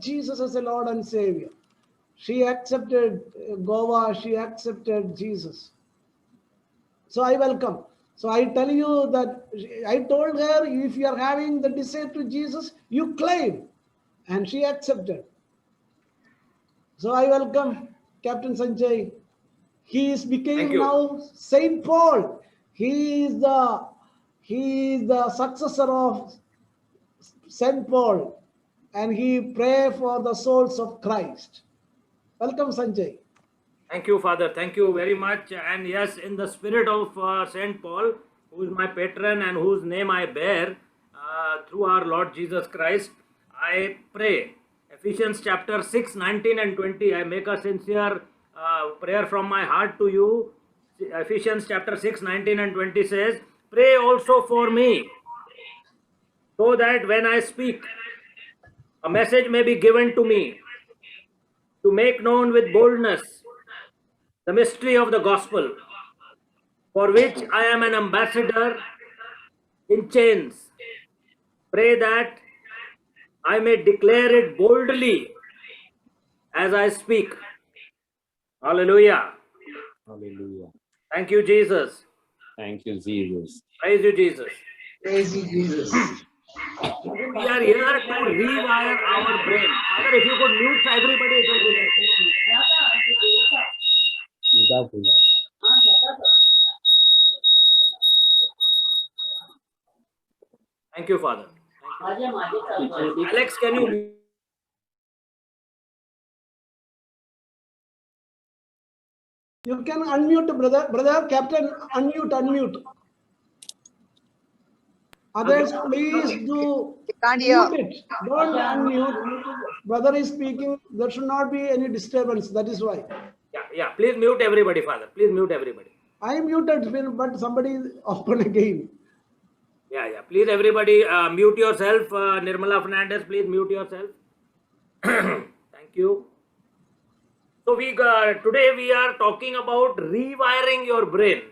Jesus as a Lord and Savior. She accepted Goa, she accepted Jesus. So I welcome. So I tell you that I told her, if you are having the desire to Jesus, you claim. And she accepted. So I welcome Captain Sanjay. He is Thank becoming you. now Saint Paul. He is the successor of Saint Paul, and he pray for the souls of Christ. Welcome, Sanjay. Thank you, Father. Thank you very much. And yes, in the spirit of Saint Paul, who is my patron and whose name I bear through our Lord Jesus Christ, I pray. Ephesians chapter 6, 19 and 20. I make a sincere prayer from my heart to you. Ephesians chapter 6, 19 and 20 says, "Pray also for me, so that when I speak, a message may be given to me to make known with boldness the mystery of the gospel, for which I am an ambassador in chains. Pray that I may declare it boldly as I speak." Hallelujah. Hallelujah. Thank you, Jesus. Thank you, Jesus. Praise you, Jesus. Praise you, Jesus. We are here to rewire our brain. Father, if you could mute everybody, it will be nice. Thank you, Father. Thank you. Alex, can you mute? You can unmute, brother Captain. Unmute. Others, please do Can't hear. mute it. Don't unmute. Brother is speaking. There should not be any disturbance. That is why. Yeah. Please mute everybody, Father. Please mute everybody. I muted, but somebody open again. Yeah. Please, everybody, mute yourself. Nirmala Fernandez, please mute yourself. Thank you. So today we are talking about rewiring your brain.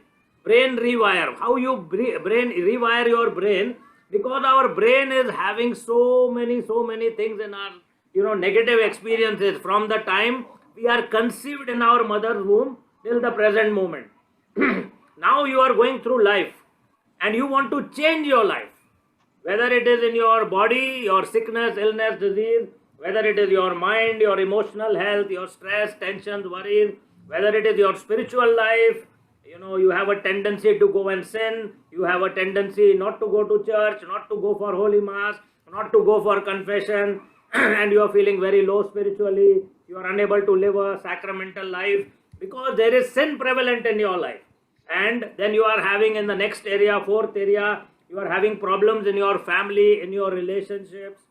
Brain rewire. How you brain rewire your brain, because our brain is having so many things in our negative experiences from the time we are conceived in our mother's womb till the present moment. Now you are going through life and you want to change your life, whether it is in your body, your sickness, illness, disease, whether it is your mind, your emotional health, your stress, tensions, worries, whether it is your spiritual life. You have a tendency to go and sin, you have a tendency not to go to church, not to go for holy mass, not to go for confession, and you are feeling very low spiritually, you are unable to live a sacramental life because there is sin prevalent in your life. And then you are having in the next area, fourth area, you are having problems in your family, in your relationships.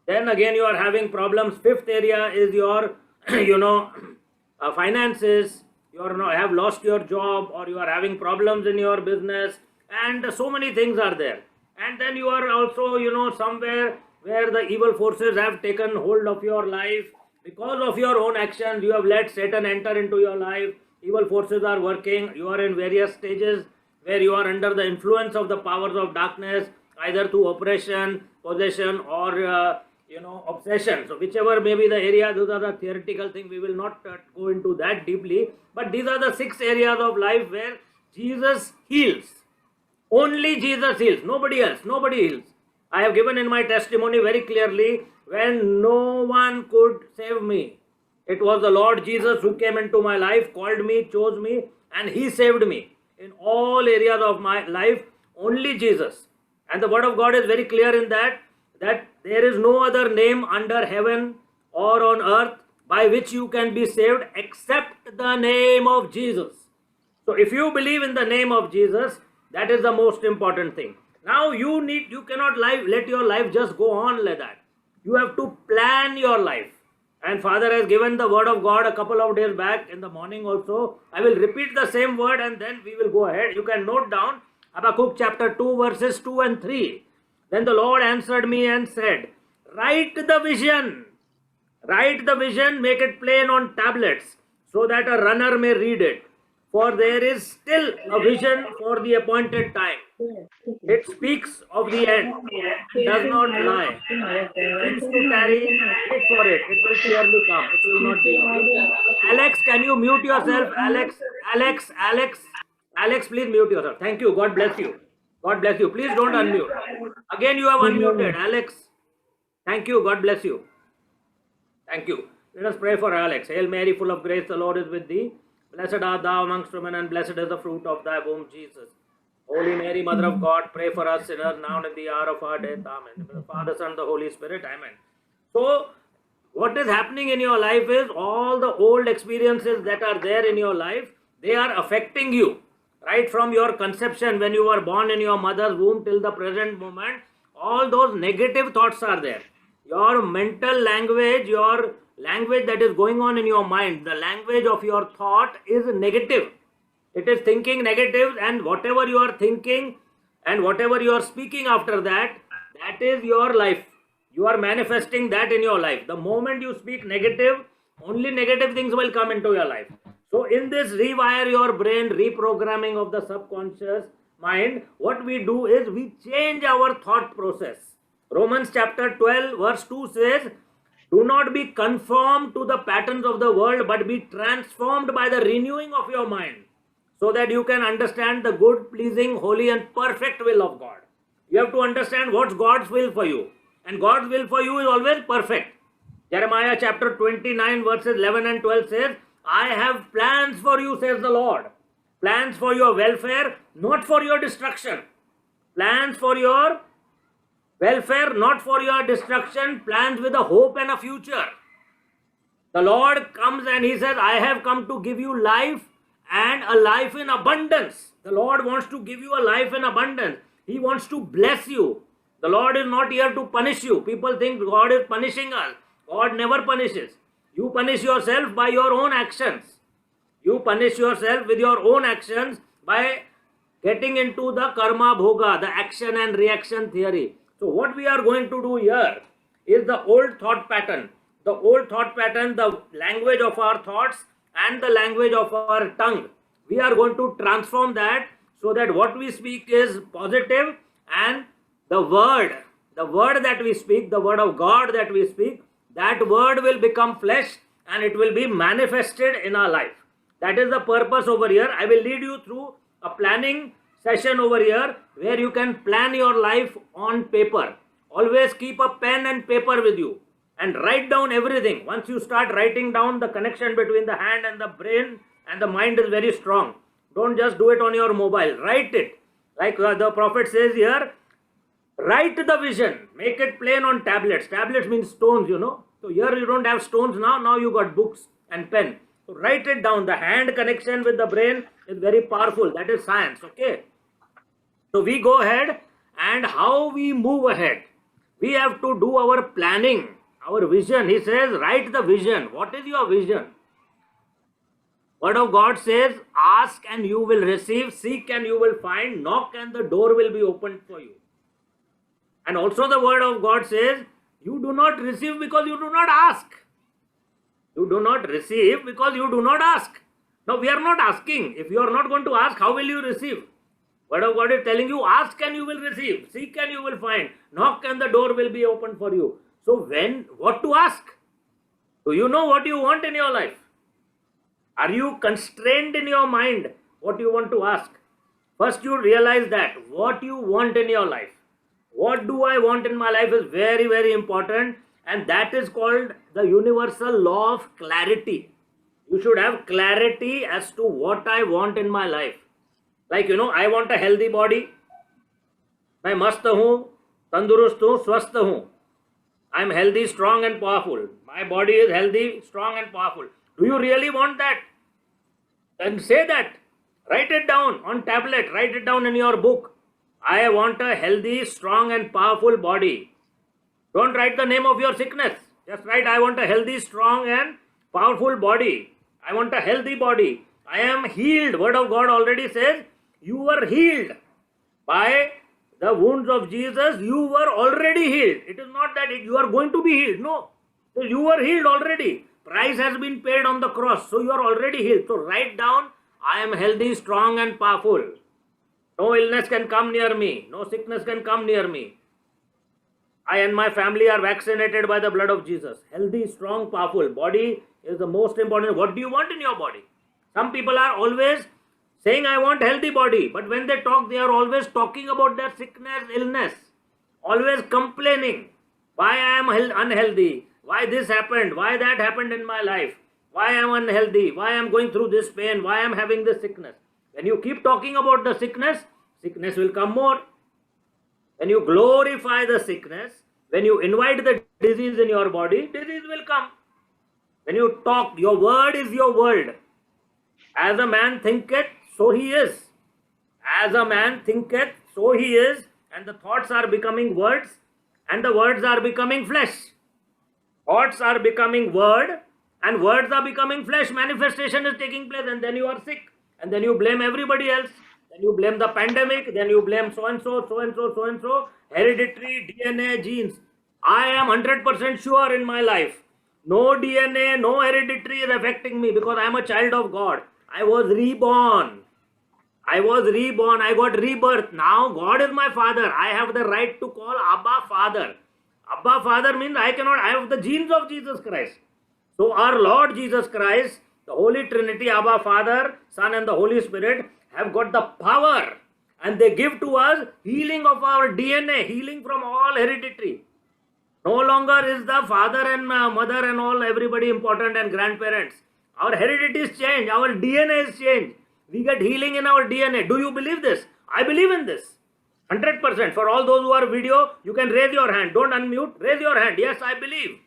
Then again you are having problems. Fifth area is your finances. You have lost your job, or you are having problems in your business, and so many things are there. And then you are also somewhere where the evil forces have taken hold of your life. Because of your own actions, you have let Satan enter into your life. Evil forces are working. You are in various stages where you are under the influence of the powers of darkness, either through oppression, possession, or obsession. So whichever may be the area, those are the theoretical things. We will not go into that deeply. But these are the 6 areas of life where Jesus heals. Only Jesus heals. Nobody else. Nobody heals. I have given in my testimony very clearly, when no one could save me, it was the Lord Jesus who came into my life, called me, chose me, and He saved me. In all areas of my life, only Jesus. And the word of God is very clear in that there is no other name under heaven or on earth by which you can be saved except the name of Jesus. So if you believe in the name of Jesus, that is the most important thing. Now you cannot let your life just go on like that. You have to plan your life. And Father has given the word of God a couple of days back in the morning also. I will repeat the same word and then we will go ahead. You can note down Habakkuk chapter 2 verses 2 and 3. Then the Lord answered me and said, write the vision, make it plain on tablets, so that a runner may read it. for there is still a vision for the appointed time. It speaks of the end and does not lie. Seems to tarry, wait for it. It will surely come. It will not delay. Alex, can you mute yourself? Alex, please mute yourself. Thank you. God bless you. God bless you. Please don't unmute. Again, you have unmuted. Alex, thank you. God bless you. Thank you. Let us pray for Alex. Hail Mary, full of grace, the Lord is with thee. Blessed art thou amongst women, and blessed is the fruit of thy womb, Jesus. Holy Mary, Mother of God, pray for us sinners now and in the hour of our death. Amen. In the Father, Son, the Holy Spirit. Amen. So, what is happening in your life is all the old experiences that are there in your life, they are affecting you. Right from your conception, when you were born in your mother's womb till the present moment, all those negative thoughts are there. Your mental language, your language that is going on in your mind, the language of your thought is negative. It is thinking negative, and whatever you are thinking and whatever you are speaking after that, that is your life. You are manifesting that in your life. The moment you speak negative, only negative things will come into your life. So in this rewire your brain, reprogramming of the subconscious mind, what we do is we change our thought process. Romans chapter 12 verse 2 says, do not be conformed to the patterns of the world, but be transformed by the renewing of your mind, so that you can understand the good, pleasing, holy and perfect will of God. You have to understand what's God's will for you. And God's will for you is always perfect. Jeremiah chapter 29 verses 11 and 12 says, I have plans for you, says the Lord. Plans for your welfare, not for your destruction. Plans for your welfare, not for your destruction. Plans with a hope and a future. The Lord comes and He says, I have come to give you life and a life in abundance. The Lord wants to give you a life in abundance. He wants to bless you. The Lord is not here to punish you. People think God is punishing us. God never punishes. You punish yourself by your own actions. You punish yourself with your own actions by getting into the karma bhoga, the action and reaction theory. So what we are going to do here is the old thought pattern. The old thought pattern, the language of our thoughts and the language of our tongue. We are going to transform that so that what we speak is positive, and the word that we speak, the word of God that we speak, that word will become flesh and it will be manifested in our life. That is the purpose over here. I will lead you through a planning session over here where you can plan your life on paper. Always keep a pen and paper with you and write down everything. Once you start writing down, the connection between the hand and the brain and the mind is very strong. Don't just do it on your mobile. Write it. Like the prophet says here, write the vision. Make it plain on tablets. Tablets means stones, you know. So here you don't have stones now. Now you got books and pen. So write it down. The hand connection with the brain is very powerful. That is science. Okay. So we go ahead, and how we move ahead. We have to do our planning, our vision. He says, write the vision. What is your vision? Word of God says, ask and you will receive, seek and you will find, knock and the door will be opened for you. And also the word of God says, you do not receive because you do not ask. You do not receive because you do not ask. Now we are not asking. If you are not going to ask, how will you receive? Word of God is telling you, ask and you will receive, seek and you will find, knock and the door will be opened for you. So what to ask? Do you know what you want in your life? Are you constrained in your mind what you want to ask? First you realize that what you want in your life. What do I want in my life is very, very important, and that is called the universal law of clarity. You should have clarity as to what I want in my life. Like, I want a healthy body. मैं मस्त हूँ, तंदुरुस्त हूँ, स्वस्थ हूँ. I am healthy, strong and powerful. My body is healthy, strong and powerful. Do you really want that? Then say that. Write it down on tablet. Write it down in your book. I want a healthy, strong and powerful body. Don't write the name of your sickness. Just write, I want a healthy, strong and powerful body. I want a healthy body. I am healed. Word of God already says, you were healed. By the wounds of Jesus, you were already healed. It is not that you are going to be healed. No. So you were healed already. Price has been paid on the cross. So you are already healed. So write down, I am healthy, strong and powerful. No illness can come near me. No sickness can come near me. I and my family are vaccinated by the blood of Jesus. Healthy, strong, powerful. Body is the most important. What do you want in your body? Some people are always saying, I want healthy body. But when they talk, they are always talking about their sickness, illness. Always complaining. Why I am unhealthy? Why this happened? Why that happened in my life? Why I am unhealthy? Why I am going through this pain? Why I am having this sickness? When you keep talking about the sickness, sickness will come more. When you glorify the sickness, when you invite the disease in your body, disease will come. When you talk, your word is your word. As a man thinketh, so he is. As a man thinketh, so he is. And the thoughts are becoming words, and the words are becoming flesh. Thoughts are becoming word, and words are becoming flesh. Manifestation is taking place, and then you are sick. And then you blame everybody else. Then you blame the pandemic. Then you blame so-and-so, so-and-so, so-and-so. Hereditary, DNA, genes. I am 100% sure in my life. No DNA, no hereditary is affecting me because I am a child of God. I was reborn. I got rebirth. Now God is my father. I have the right to call Abba Father. Abba Father means I have the genes of Jesus Christ. So our Lord Jesus Christ, the Holy Trinity, Abba Father, Son and the Holy Spirit have got the power, and they give to us healing of our DNA, healing from all hereditary. No longer is the father and mother and all everybody important and grandparents. Our heredity is changed. Our DNA is changed. We get healing in our DNA. Do you believe this? I believe in this. 100%. For all those who are video, you can raise your hand. Don't unmute. Raise your hand. Yes, I believe.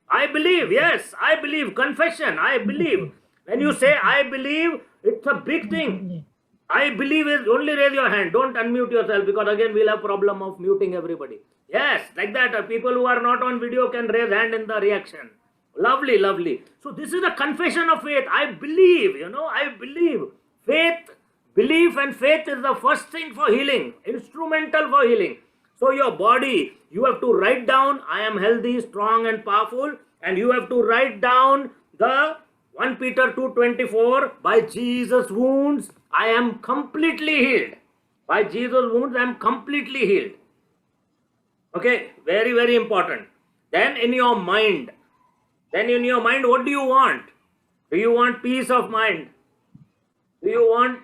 I believe. Yes, I believe. Confession. I believe. When you say I believe, it's a big thing. I believe is only raise your hand. Don't unmute yourself because again we'll have problem of muting everybody. Yes, like that. People who are not on video can raise hand in the reaction. Lovely, lovely. So this is a confession of faith. I believe, I believe. Faith, belief and faith is the first thing for healing. Instrumental for healing. So your body, you have to write down, I am healthy, strong and powerful. And you have to write down the 1 Peter 2:24, by Jesus' wounds, I am completely healed. By Jesus' wounds, I am completely healed. Okay, very, very important. Then in your mind, what do you want? Do you want peace of mind? Do you want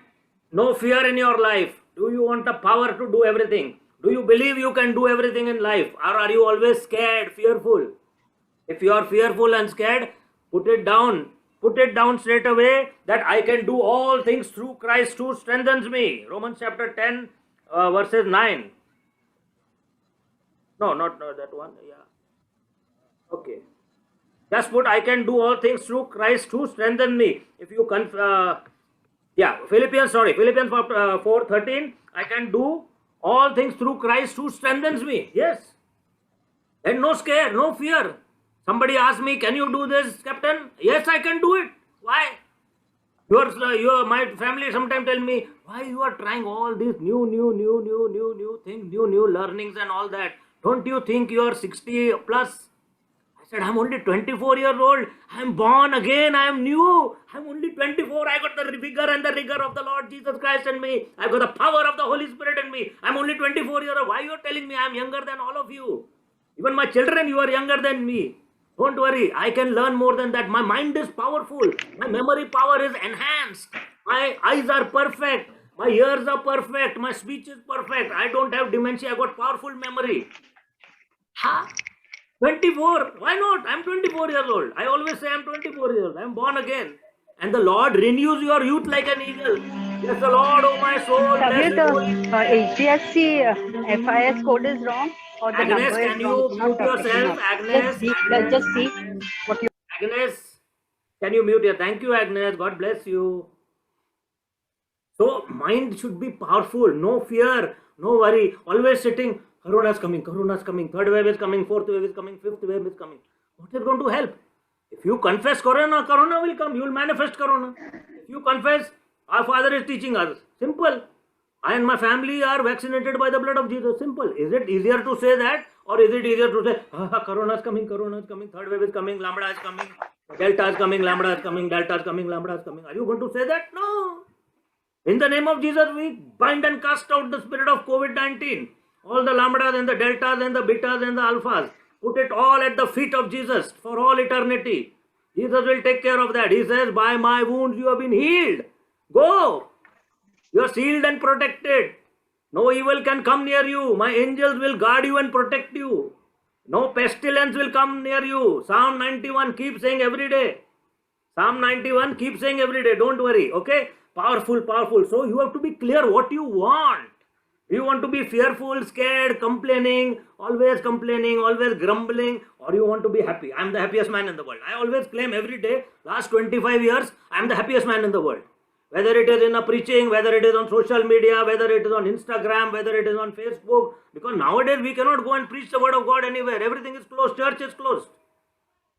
no fear in your life? Do you want the power to do everything? Do you believe you can do everything in life? Or are you always scared, fearful? If you are fearful and scared, put it down. Put it down straight away that I can do all things through Christ who strengthens me. Romans chapter 10 verses 9. No, not that one. Yeah. Okay. Just put I can do all things through Christ who strengthens me. If you Philippians 4:13. I can do all things through Christ who strengthens me. Yes. And no scare, no fear. Somebody asked me, can you do this, Captain? Yes, I can do it. Why? My family sometimes tell me, why you are trying all these new things, new learnings and all that? Don't you think you are 60 plus? I said, I'm only 24 years old. I'm born again. I am new. I'm only 24. I got the vigor and the rigor of the Lord Jesus Christ in me. I got the power of the Holy Spirit in me. I'm only 24 years old. Why you are telling me I'm younger than all of you? Even my children, you are younger than me. Don't worry, I can learn more than that. My mind is powerful. My memory power is enhanced. My eyes are perfect. My ears are perfect. My speech is perfect. I don't have dementia. I got powerful memory. 24. Why not? I'm 24 years old. I always say I'm 24 years old. I'm born again. And the Lord renews your youth like an eagle. Yes, the Lord, oh my soul. Sabir, the HDFC FIS code is wrong. Or the Agnes, number can is you wrong. mute yourself? Agnes, Let's just see what you. Agnes, can you mute your? Thank you, Agnes. God bless you. So, mind should be powerful. No fear, no worry. Always sitting. Corona is coming. Corona is coming. Third wave is coming. Fourth wave is coming. Fifth wave is coming. What is going to help? If you confess Corona, Corona will come. You will manifest Corona. If you confess, our Father is teaching us. Simple. I and my family are vaccinated by the blood of Jesus. Simple. Is it easier to say that? Or is it easier to say, Corona is coming, third wave is coming, Lambda is coming, Delta is coming, Lambda is coming, Delta is coming, Lambda is coming. Are you going to say that? No. In the name of Jesus, we bind and cast out the spirit of COVID-19. All the lambdas and the deltas and the betas and the alphas. Put it all at the feet of Jesus for all eternity. Jesus will take care of that. He says, by my wounds you have been healed. Go. You are sealed and protected. No evil can come near you. My angels will guard you and protect you. No pestilence will come near you. Psalm 91, keep saying every day. Psalm 91, keep saying every day. Don't worry. Okay? Powerful, powerful. So you have to be clear what you want. Do you want to be fearful, scared, complaining, always grumbling, or you want to be happy? I am the happiest man in the world. I always claim every day, last 25 years, I am the happiest man in the world. Whether it is in a preaching, whether it is on social media, whether it is on Instagram, whether it is on Facebook. Because nowadays we cannot go and preach the word of God anywhere. Everything is closed. Church is closed.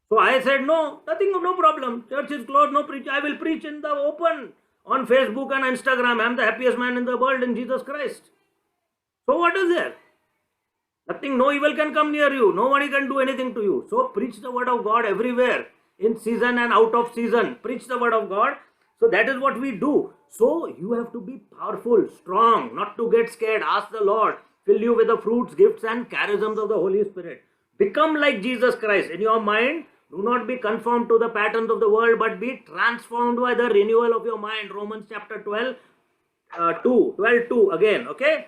So I said, no, nothing, no problem. Church is closed, no preach. I will preach in the open on Facebook and Instagram. I am the happiest man in the world in Jesus Christ. So what is there? Nothing, no evil can come near you. Nobody can do anything to you. So preach the word of God everywhere. In season and out of season. Preach the word of God. So that is what we do. So you have to be powerful, strong, not to get scared. Ask the Lord, fill you with the fruits, gifts and charisms of the Holy Spirit. Become like Jesus Christ. In your mind, do not be conformed to the patterns of the world, but be transformed by the renewal of your mind. Romans chapter 12, 2 again, okay?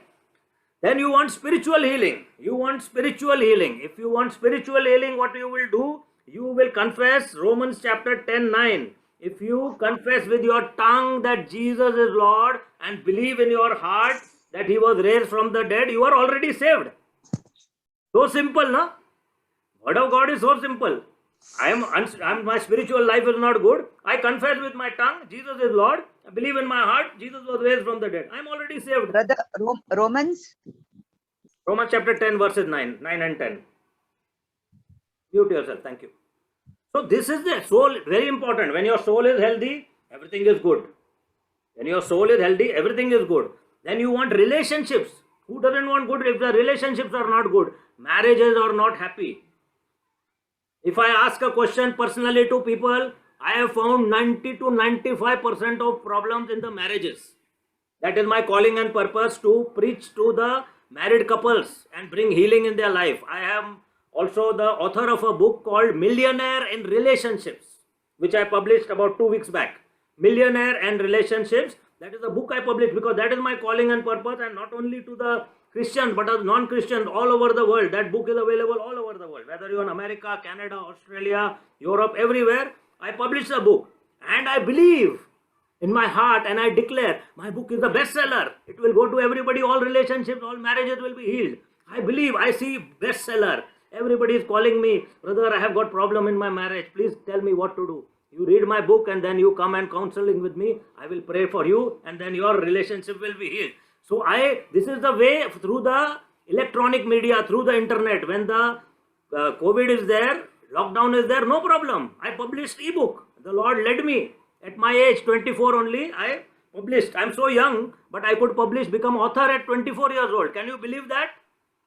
Then you want spiritual healing. You want spiritual healing. If you want spiritual healing, what you will do? You will confess Romans chapter 10, 9. If you confess with your tongue that Jesus is Lord and believe in your heart that He was raised from the dead, you are already saved. So simple, no? Word of God is so simple. My spiritual life is not good. I confess with my tongue, Jesus is Lord. I believe in my heart, Jesus was raised from the dead. I am already saved. Brother, Romans chapter 10 verses 9 and 10. Mute yourself. Thank you. So this is the soul, very important. When your soul is healthy, everything is good. When your soul is healthy, everything is good. Then you want relationships. Who doesn't want good if the relationships are not good? Marriages are not happy. If I ask a question personally to people, I have found 90 to 95% of problems in the marriages. That is my calling and purpose, to preach to the married couples and bring healing in their life. I am also the author of a book called Millionaire in Relationships, which I published about 2 weeks back. Millionaire and Relationships. That is the book I published because that is my calling and purpose, and not only to the Christians but as non-Christians all over the world. That book is available all over the world. Whether you are in America, Canada, Australia, Europe, everywhere, I publish a book. And I believe in my heart and I declare my book is the bestseller. It will go to everybody, all relationships, all marriages will be healed. I believe, I see bestseller. Everybody is calling me, brother, I have got problem in my marriage. Please tell me what to do. You read my book and then you come and counseling with me. I will pray for you and then your relationship will be healed. So this is the way through the electronic media, through the internet. When the COVID is there, lockdown is there, no problem. I published ebook. The Lord led me. At my age, 24 only, I published. I am so young, but I could publish, become author at 24 years old. Can you believe that?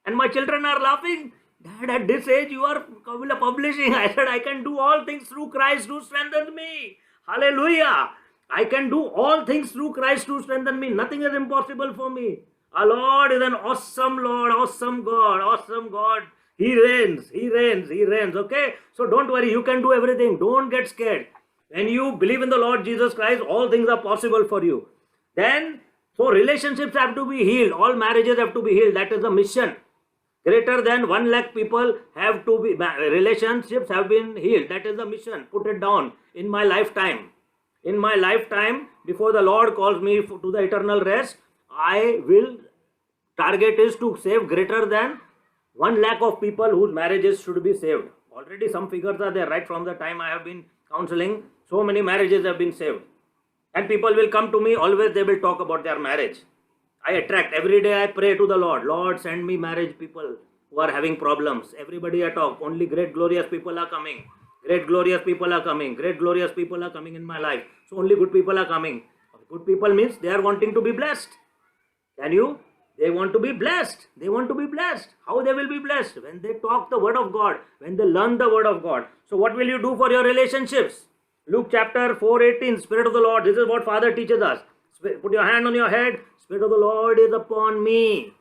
And my children are laughing. Dad, at this age you are publishing. I said, I can do all things through Christ who strengthens me. Hallelujah. I can do all things through Christ who strengthens me. Nothing is impossible for me. Our Lord is an awesome Lord, awesome God, awesome God. He reigns, He reigns, He reigns. Okay? So don't worry, you can do everything. Don't get scared. When you believe in the Lord Jesus Christ, all things are possible for you. Then, so relationships have to be healed. All marriages have to be healed. That is the mission. Greater than 1 lakh people have to be, relationships have been healed. That is the mission. Put it down. In my lifetime. In my lifetime, before the Lord calls me to the eternal rest, I will, target is to save greater than 1 lakh of people whose marriages should be saved. Already some figures are there. Right from the time I have been counseling, so many marriages have been saved. And people will come to me, always they will talk about their marriage. I attract, every day I pray to the Lord, Lord, send me marriage people who are having problems. Everybody I talk, only great glorious people are coming. Great glorious people are coming. Great glorious people are coming in my life. So only good people are coming. Good people means they are wanting to be blessed. Can you? They want to be blessed. They want to be blessed. How they will be blessed? When they talk the word of God. When they learn the word of God. So what will you do for your relationships? Luke chapter 4:18, Spirit of the Lord. This is what Father teaches us. Put your hand on your head. Spirit of the Lord is upon me.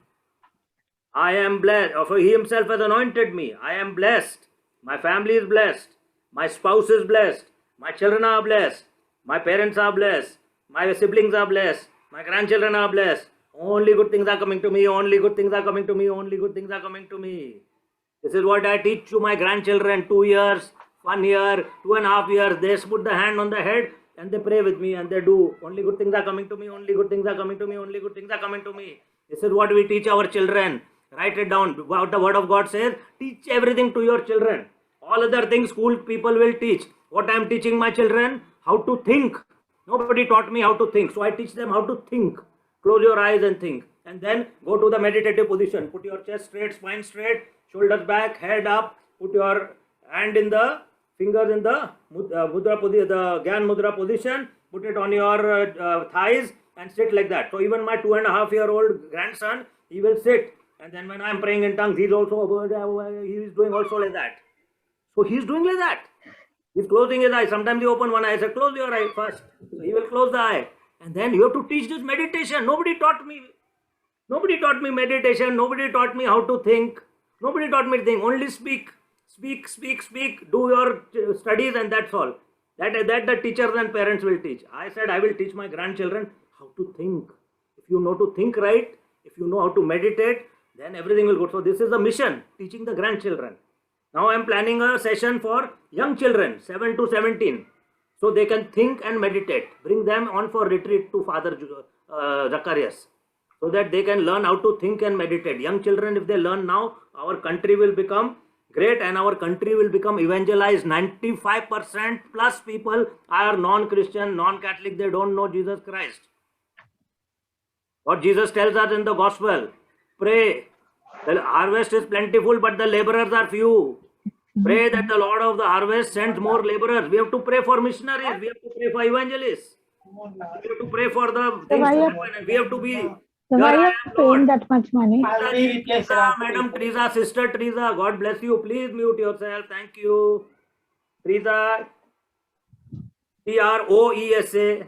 I am blessed. For he himself has anointed me. I am blessed. My family is blessed. My spouse is blessed. My children are blessed. My parents are blessed. My siblings are blessed. My grandchildren are blessed. Only good things are coming to me. Only good things are coming to me. Only good things are coming to me. This is what I teach to my grandchildren. 2 years, 1 year, 2.5 years. They put the hand on the head and they pray with me and they do. Only good things are coming to me. Only good things are coming to me. Only good things are coming to me. This is what we teach our children. Write it down. What the word of God says, teach everything to your children. All other things school people will teach. What I am teaching my children? How to think. Nobody taught me how to think. So I teach them how to think. Close your eyes and think. And then go to the meditative position. Put your chest straight, spine straight, shoulders back, head up. Put your hand in the fingers in the mudra, the Gyan Mudra position. Put it on your thighs and sit like that. So even my 2.5-year-old grandson, he will sit. And then when I am praying in tongues, he is doing also like that. So he is doing like that. He is closing his eyes. Sometimes you open one eye. I say, close your eye first. So he will close the eye. And then you have to teach this meditation. Nobody taught me. Nobody taught me meditation. Nobody taught me how to think. Nobody taught me to think. Only speak. Speak, speak, speak. Do your studies and that's all. That the teachers and parents will teach. I said I will teach my grandchildren how to think. If you know to think right, if you know how to meditate, then everything will go. So this is the mission, teaching the grandchildren. Now I am planning a session for young children, 7 to 17. So they can think and meditate. Bring them on for retreat to Father Zacharias. So that they can learn how to think and meditate. Young children, if they learn now, our country will become great and our country will become evangelized. 95% plus people are non-Christian, non-Catholic. They don't know Jesus Christ. What Jesus tells us in the gospel, pray. The harvest is plentiful, but the laborers are few. Pray that the Lord of the harvest sends more laborers. We have to pray for missionaries. We have to pray for evangelists. We have to pray for the things to happen. And we have to be. So why are you paying that much money? Teresa, Madam Teresa, Sister Teresa, God bless you. Please mute yourself. Thank you. Teresa, Troesa.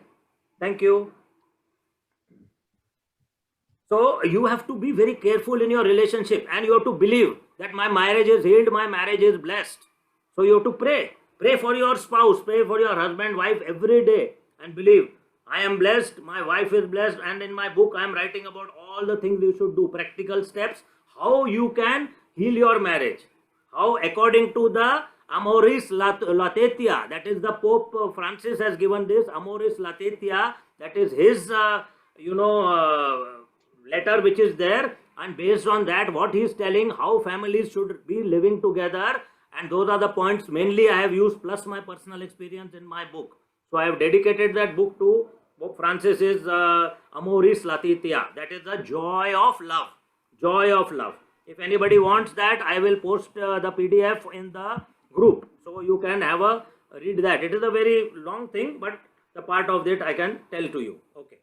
Thank you. So you have to be very careful in your relationship and you have to believe that my marriage is healed, my marriage is blessed. So you have to pray. Pray for your spouse, pray for your husband, wife every day and believe I am blessed, my wife is blessed, and in my book I am writing about all the things you should do, practical steps, how you can heal your marriage. How according to the Amoris Laetitia, that is the Pope Francis has given this, Amoris Laetitia, that is his, letter which is there, and based on that what he is telling how families should be living together, and those are the points mainly I have used plus my personal experience in my book. So I have dedicated that book to Pope Francis's Amoris Laetitia, that is the joy of love. Joy of love. If anybody wants that, I will post the PDF in the group, so you can have a read that. It is a very long thing, but the part of it I can tell to you. Okay,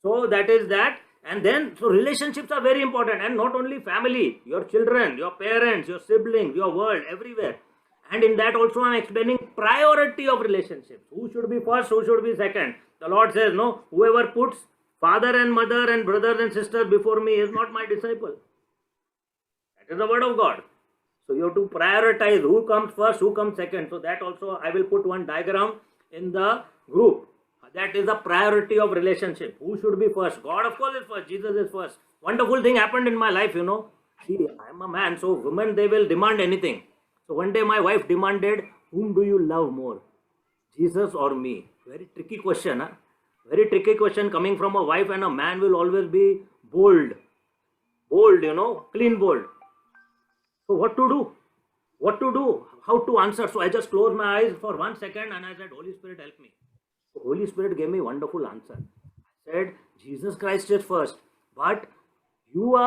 so that is that. And then, so relationships are very important, and not only family, your children, your parents, your siblings, your world, everywhere. And in that also I am explaining priority of relationships. Who should be first, who should be second. The Lord says, no, whoever puts father and mother and brothers and sisters before me is not my disciple. That is the word of God. So you have to prioritize who comes first, who comes second. So that also I will put one diagram in the group. That is the priority of relationship. Who should be first? God, of course, is first. Jesus is first. Wonderful thing happened in my life, you know. See, I am a man, so women, they will demand anything. So one day my wife demanded, whom do you love more? Jesus or me? Very tricky question, huh? Very tricky question coming from a wife, and a man will always be bold. Bold, you know, clean bold. So what to do? What to do? How to answer? So I just closed my eyes for 1 second and I said, Holy Spirit, help me. So Holy Spirit gave me a wonderful answer. I said, Jesus Christ is first, but you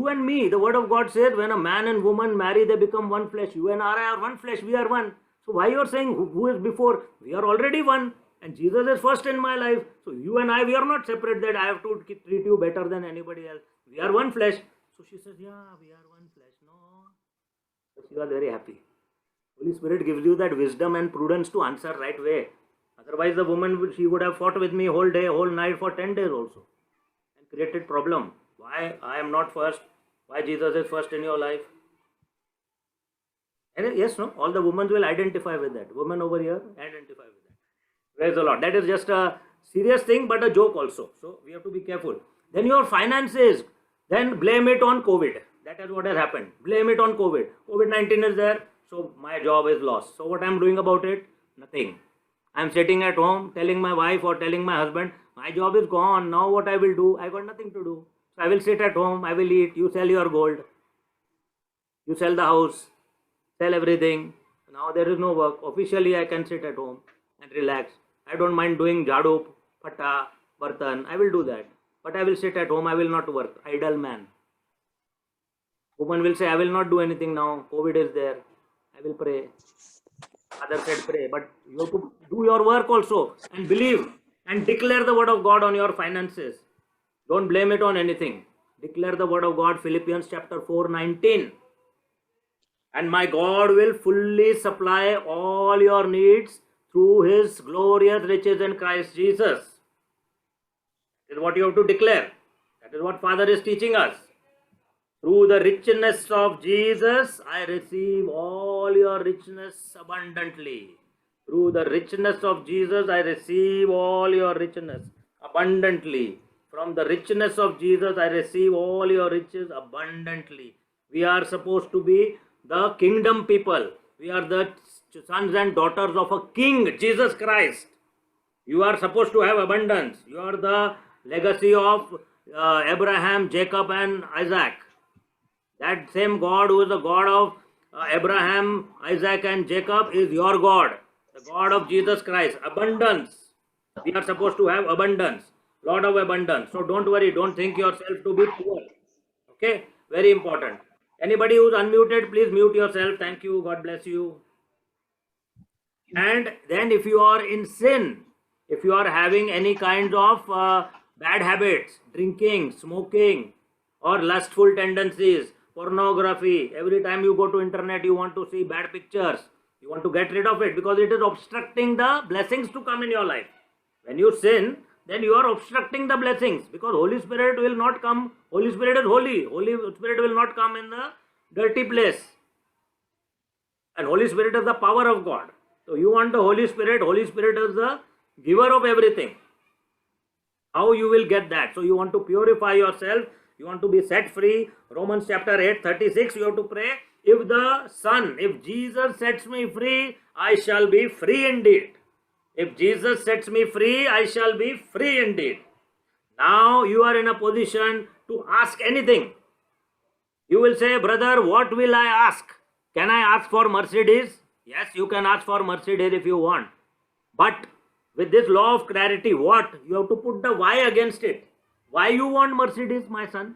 and me, the word of God says, when a man and woman marry, they become one flesh. You and I are one flesh, we are one. So why you are saying who is before? We are already one, and Jesus is first in my life. So you and I, we are not separate, that I have to treat you better than anybody else. We are one flesh. So she says, yeah, we are one flesh. No. So she was very happy. Holy Spirit gives you that wisdom and prudence to answer right way. Otherwise, the woman she would have fought with me whole day, whole night for 10 days also, and created problem. Why I am not first? Why Jesus is first in your life? And yes, no, all the women will identify with that. Women over here identify with that. Praise the Lord. That is just a serious thing, but a joke also. So we have to be careful. Then your finances, then blame it on COVID. That is what has happened. Blame it on COVID. COVID-19 is there, so my job is lost. So what I am doing about it? Nothing. I am sitting at home telling my wife or telling my husband, my job is gone. Now what I will do? I got nothing to do. So I will sit at home. I will eat. You sell your gold. You sell the house. Sell everything. Now there is no work. Officially I can sit at home and relax. I don't mind doing jadu, pata, bartan. I will do that. But I will sit at home. I will not work. Idle man. Woman will say, I will not do anything now. COVID is there. I will pray. Father said pray. But you have to do your work also and believe and declare the word of God on your finances. Don't blame it on anything. Declare the word of God. Philippians chapter 4:19. And my God will fully supply all your needs through his glorious riches in Christ Jesus. That is what you have to declare. That is what Father is teaching us. Through the richness of Jesus, I receive all your richness abundantly. Through the richness of Jesus, I receive all your richness abundantly. From the richness of Jesus, I receive all your riches abundantly. We are supposed to be the kingdom people. We are the sons and daughters of a king, Jesus Christ. You are supposed to have abundance. You are the legacy of Abraham, Jacob and Isaac. That same God who is the God of Abraham, Isaac and Jacob is your God. The God of Jesus Christ. Abundance. We are supposed to have abundance. Lot of abundance. So don't worry. Don't think yourself to be poor. Okay? Very important. Anybody who's unmuted, please mute yourself. Thank you. God bless you. And then if you are in sin, if you are having any kind of bad habits, drinking, smoking, or lustful tendencies, pornography, every time you go to internet, you want to see bad pictures. You want to get rid of it because it is obstructing the blessings to come in your life. When you sin, then you are obstructing the blessings because Holy Spirit will not come. Holy Spirit is holy. Holy Spirit will not come in the dirty place. And Holy Spirit is the power of God. So you want the Holy Spirit. Holy Spirit is the giver of everything. How you will get that? So you want to purify yourself. You want to be set free. Romans chapter 8:36, you have to pray. If the Son, if Jesus sets me free, I shall be free indeed. If Jesus sets me free, I shall be free indeed. Now you are in a position to ask anything. You will say, brother, what will I ask? Can I ask for Mercedes? Yes, you can ask for Mercedes if you want. But with this law of clarity, what? You have to put the why against it. Why you want Mercedes, my son?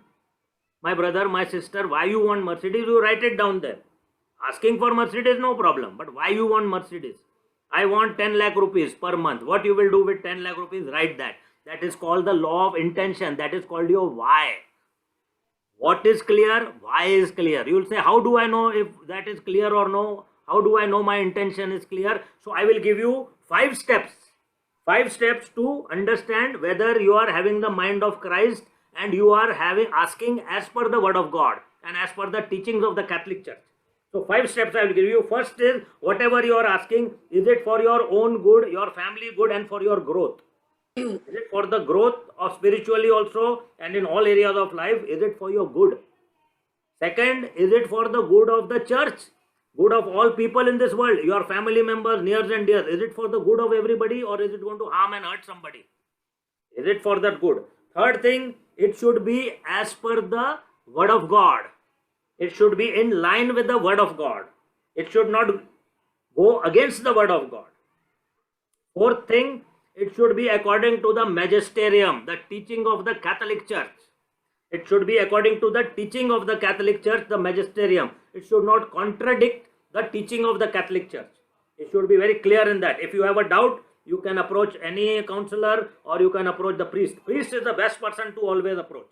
My brother, my sister, why you want Mercedes? You write it down there. Asking for Mercedes, no problem. But why you want Mercedes? I want 10 lakh rupees per month. What you will do with 10 lakh rupees? Write that. That is called the law of intention. That is called your why. What is clear? Why is clear. You will say, how do I know if that is clear or no? How do I know my intention is clear? So I will give you 5 steps. 5 steps to understand whether you are having the mind of Christ and you are asking as per the word of God and as per the teachings of the Catholic Church. So 5 steps I will give you. First is, whatever you are asking, is it for your own good, your family good and for your growth? Is it for the growth of spiritually also and in all areas of life? Is it for your good? Second, is it for the good of the church? Good of all people in this world, your family members, nears and dears. Is it for the good of everybody or is it going to harm and hurt somebody? Is it for that good? Third thing, it should be as per the word of God. It should be in line with the word of God. It should not go against the word of God. Fourth thing, it should be according to the magisterium, the teaching of the Catholic Church. It should be according to the teaching of the Catholic Church, the magisterium. It should not contradict the teaching of the Catholic Church. It should be very clear in that. If you have a doubt, you can approach any counselor or you can approach the priest. Priest is the best person to always approach.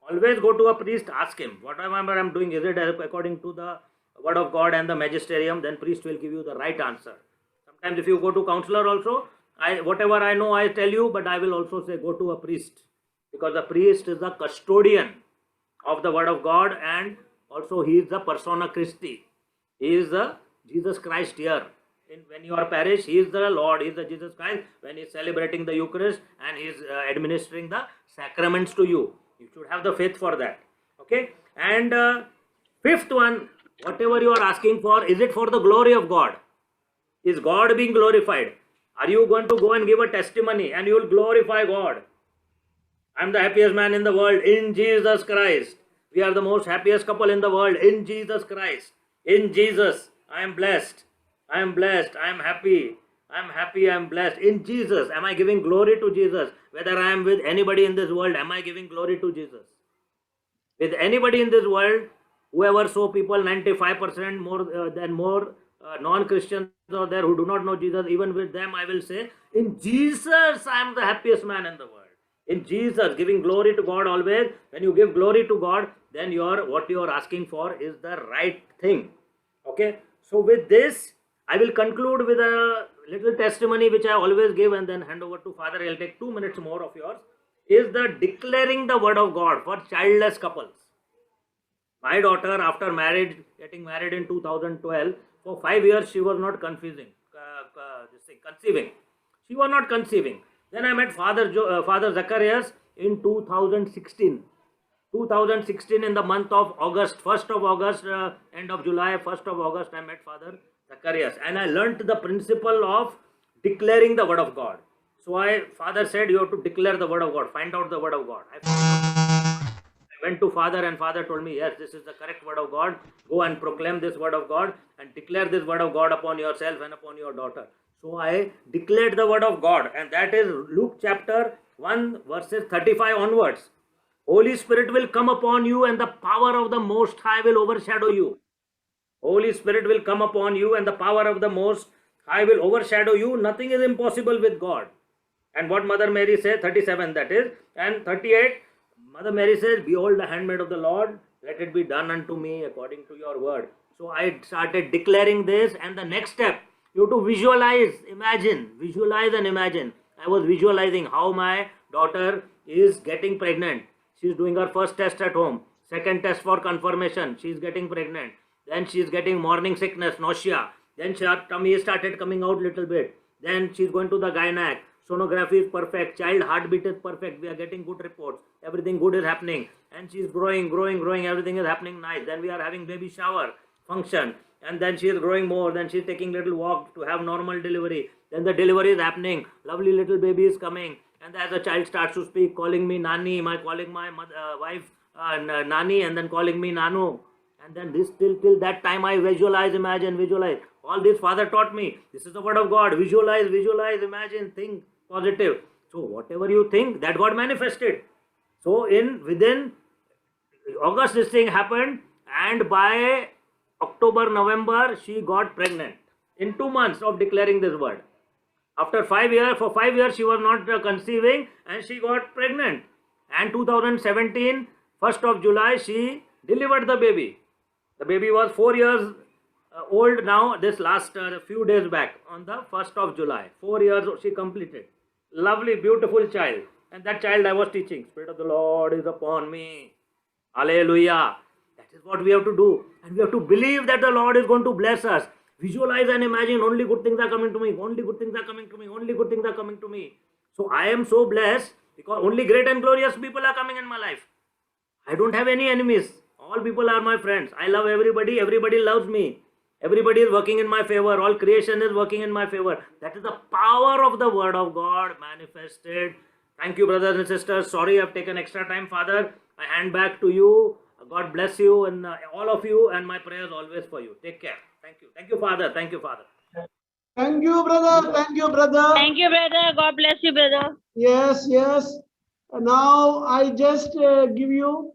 Always go to a priest, ask him, whatever I am doing, is it according to the word of God and the magisterium? Then priest will give you the right answer. Sometimes if you go to counselor also, Whatever I know, I tell you, but I will also say go to a priest, because the priest is the custodian of the word of God, and also he is the persona Christi. He is the Jesus Christ here. When you are parish, he is the Lord, he is the Jesus Christ. When he is celebrating the Eucharist and he is administering the sacraments to you, you should have the faith for that. Okay. And fifth one, whatever you are asking for, is it for the glory of God? Is God being glorified? Are you going to go and give a testimony and you will glorify God? I am the happiest man in the world in Jesus Christ. We are the most happiest couple in the world in Jesus Christ. In Jesus, I am blessed. I am blessed. I am happy. I am happy. I am blessed. In Jesus, am I giving glory to Jesus? Whether I am with anybody in this world, am I giving glory to Jesus? With anybody in this world, whoever so people, 95% more non-Christians are there who do not know Jesus, even with them I will say, in Jesus I am the happiest man in the world. In Jesus, giving glory to God always. When you give glory to God, then what you are asking for is the right thing. Okay. So with this, I will conclude with a little testimony which I always give and then hand over to Father. I will take 2 minutes more of yours. Is the declaring the word of God for childless couples. My daughter, after getting married in 2012, for 5 years she was not conceiving. She was not conceiving. Then I met Father Zacharias in 2016. 2016 in the month of August, 1st of August, end of July, 1st of August, I met Father Zacharias. And I learnt the principle of declaring the word of God. So Father said, you have to declare the word of God, find out the word of God. I went to Father and Father told me, yes, this is the correct word of God. Go and proclaim this word of God and declare this word of God upon yourself and upon your daughter. So I declared the word of God, and that is Luke chapter 1 verses 35 onwards. Holy Spirit will come upon you and the power of the Most High will overshadow you. Holy Spirit will come upon you and the power of the Most High will overshadow you. Nothing is impossible with God. And what Mother Mary says, 37 that is, and 38, Mother Mary says, behold the handmaid of the Lord, let it be done unto me according to your word. So I started declaring this, and the next step, you have to visualize, visualize and imagine. I was visualizing how my daughter is getting pregnant. She is doing her first test at home, second test for confirmation, she is getting pregnant. Then she is getting morning sickness, nausea. Then her tummy started coming out little bit. Then she is going to the gynec. Sonography is perfect. Child heartbeat is perfect. We are getting good reports. Everything good is happening. And she is growing. Everything is happening nice. Then we are having baby shower function. And then she is growing more. Then she is taking little walk to have normal delivery. Then the delivery is happening. Lovely little baby is coming. And as the child starts to speak, calling me Nani, calling my wife Nani, and then calling me Nanu. And then this till that time I visualize. All this Father taught me. This is the word of God. Visualize, imagine, think positive. So whatever you think, that got manifested. So within August this thing happened, and by October, November she got pregnant. In 2 months of declaring this word. After 5 years, for 5 years she was not conceiving, and she got pregnant. And 2017, 1st of July, she delivered the baby. The baby was 4 years old now, this last few days back, on the 1st of July. 4 years she completed. Lovely, beautiful child. And that child I was teaching. Spirit of the Lord is upon me. Hallelujah. That is what we have to do. And we have to believe that the Lord is going to bless us. Visualize and imagine, only good things are coming to me. Only good things are coming to me. Only good things are coming to me. So I am so blessed because only great and glorious people are coming in my life. I don't have any enemies. All people are my friends. I love everybody. Everybody loves me. Everybody is working in my favor. All creation is working in my favor. That is the power of the word of God manifested. Thank you, brothers and sisters. Sorry I've taken extra time, Father. I hand back to you. God bless you and all of you, and my prayers always for you. Take care. Thank you. Thank you, Father. Thank you, Father. Thank you, brother. Thank you, brother. Thank you, brother. God bless you, brother. Yes. Now I just give you